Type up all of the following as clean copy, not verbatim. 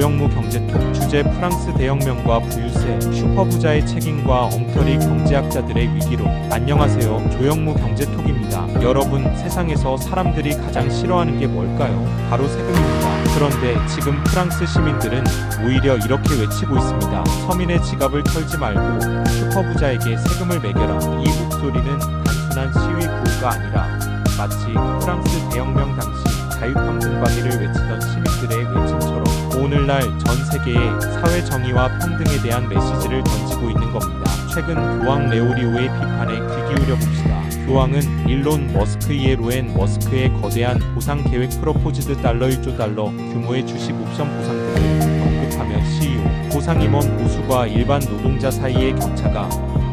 조영무 경제톡. 주제: 프랑스 대혁명과 부유세, 슈퍼부자의 책임과 엉터리 경제학자들의 위기론. 안녕하세요, 조영무 경제톡입니다. 여러분, 세상에서 사람들이 가장 싫어하는 게 뭘까요? 바로 세금입니다. 그런데 지금 프랑스 시민들은 오히려 이렇게 외치고 있습니다. 서민의 지갑을 털지 말고 슈퍼부자에게 세금을 매겨라. 이 목소리는 단순한 시위 구호가 아니라 마치 프랑스 대혁명 당시 자유평등박이를 외치던 시민들의 외침처럼 오늘날 전 세계에 사회 정의와 평등에 대한 메시지를 던지고 있는 겁니다. 최근 교황 레오리오의 비판에 귀 기울여 봅시다. 교황은 일론 머스크의 로엔 머스크의 거대한 보상 계획 프로포즈드 달러 1조 달러 규모의 주식 옵션 보상들을 언급하며 CEO 보상임원 보수와 일반 노동자 사이의 격차가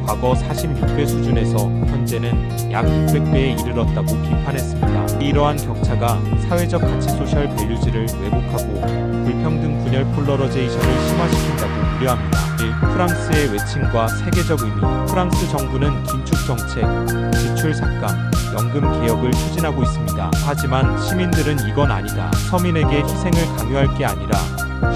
과거 46배 수준에서 현재는 약 600배에 이르렀다고 비판했습니다. 이러한 격차가 사회적 가치 소셜 밸류즈를 왜곡하고 불평등 분열 폴러러제이션을 심화시킨다고 우려합니다. 1. 프랑스의 외침과 세계적 의미. 프랑스 정부는 긴축 정책, 지출 삭감, 연금 개혁을 추진하고 있습니다. 하지만 시민들은 이건 아니다, 서민에게 희생을 강요할 게 아니라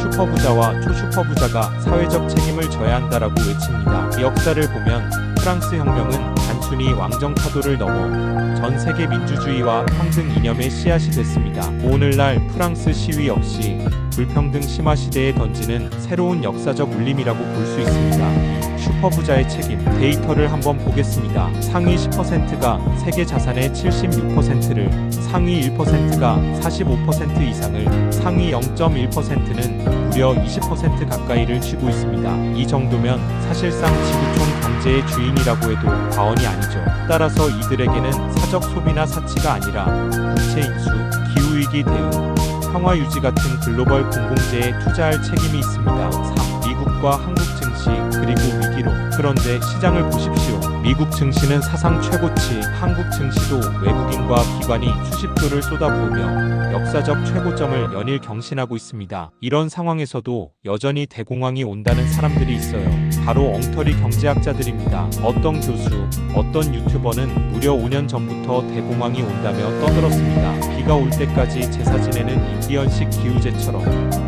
슈퍼부자와 초슈퍼부자가 사회적 책임을 져야 한다라고 외칩니다. 역사를 보면 프랑스 혁명은 단순히 왕정 타도를 넘어 전 세계 민주주의와 평등 이념의 씨앗이 됐습니다. 오늘날 프랑스 시위 역시 불평등 심화 시대에 던지는 새로운 역사적 울림이라고 볼 수 있습니다. 슈퍼부자의 책임. 데이터를 한번 보겠습니다. 상위 10%가 세계 자산의 76%를, 상위 1%가 45% 이상을, 상위 0.1%는 무려 20% 가까이를 쥐고 있습니다. 이 정도면 사실상 지구촌 경제의 주인이라고 해도 과언이 아니죠. 따라서 이들에게는 사적 소비나 사치가 아니라 국채 인수, 기후위기 대응, 평화 유지 같은 글로벌 공공재에 투자할 책임이 있습니다. 3. 미국과 한국 증시 그리고 위기론. 그런데 시장을 보십시오. 미국 증시는 사상 최고치, 한국 증시도 외국인과 기관이 수십조를 쏟아부으며 역사적 최고점을 연일 경신하고 있습니다. 이런 상황에서도 여전히 대공황이 온다는 사람들이 있어요. 바로 엉터리 경제학자들입니다. 어떤 교수, 어떤 유튜버는 무려 5년 전부터 대공황이 온다며 떠들었습니다. 비가 올 때까지 제사 지내는 인디언식 기우제처럼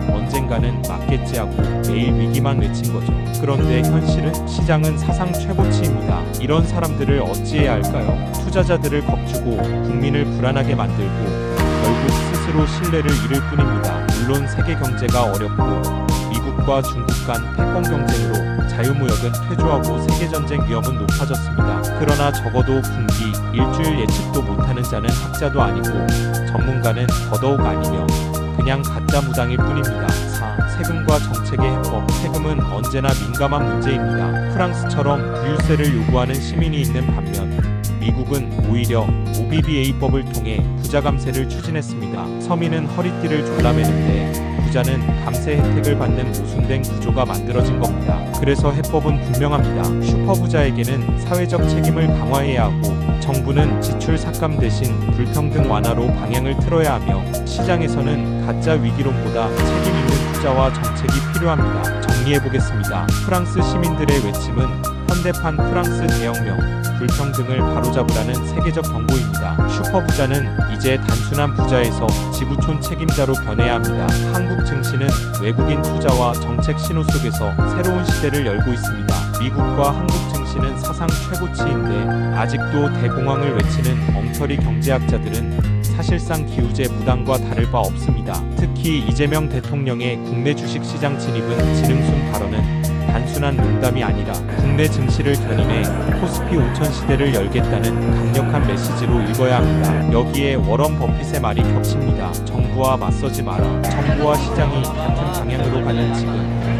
언젠가는 맞겠지 하고 매일 위기만 외친 거죠. 그런데 현실은 시장은 사상 최고치입니다. 이런 사람들을 어찌해야 할까요? 투자자들을 겁주고 국민을 불안하게 만들고 결국 스스로 신뢰를 잃을 뿐입니다. 물론 세계 경제가 어렵고 미국과 중국 간 패권 경쟁으로 자유무역은 퇴조하고 세계전쟁 위험은 높아졌습니다. 그러나 적어도 분기, 일주일 예측도 못하는 자는 학자도 아니고 전문가는 더더욱 아니며 그냥 가짜 무당일 뿐입니다. 4. 세금과 정책의 해법. 세금은 언제나 민감한 문제입니다. 프랑스처럼 부유세를 요구하는 시민이 있는 반면 미국은 오히려 OBBA법을 통해 부자 감세를 추진했습니다. 서민은 허리띠를 졸라매는데 부자는 감세 혜택을 받는 모순된 구조가 만들어진 겁니다. 그래서 해법은 분명합니다. 슈퍼부자에게는 사회적 책임을 강화해야 하고 정부는 지출 삭감 대신 불평등 완화로 방향을 틀어야 하며 시장에서는 가짜 위기론보다 책임 있는 투자와 정책이 필요합니다. 정리해보겠습니다. 프랑스 시민들의 외침은 현대판 프랑스 대혁명, 불평등을 바로잡으라는 세계적 경고입니다. 슈퍼부자는 이제 단순한 부자에서 지구촌 책임자로 변해야 합니다. 한국 증시는 외국인 투자와 정책 신호 속에서 새로운 시대를 열고 있습니다. 미국과 한국 증시는 사상 최고치인데 아직도 대공황을 외치는 엉터리 경제학자들은 사실상 기우제 무당과 다를 바 없습니다. 특히 이재명 대통령의 국내 주식시장 진입은 지능순 발언은 단순한 농담이 아니라 국내 증시를 견인해 코스피 5000 시대를 열겠다는 강력한 메시지로 읽어야 합니다. 여기에 워런 버핏의 말이 겹칩니다. 정부와 맞서지 마라. 정부와 시장이 같은 방향으로 가는 지금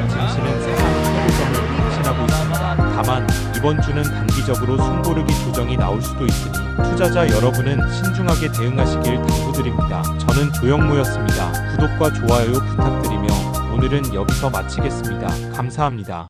증시는 사상 최고점을 경신하고 있습니다. 다만 이번 주는 단기적으로 숨고르기 조정이 나올 수도 있으니 투자자 여러분은 신중하게 대응하시길 당부드립니다. 저는 조영무였습니다. 구독과 좋아요 부탁드리며 오늘은 여기서 마치겠습니다. 감사합니다.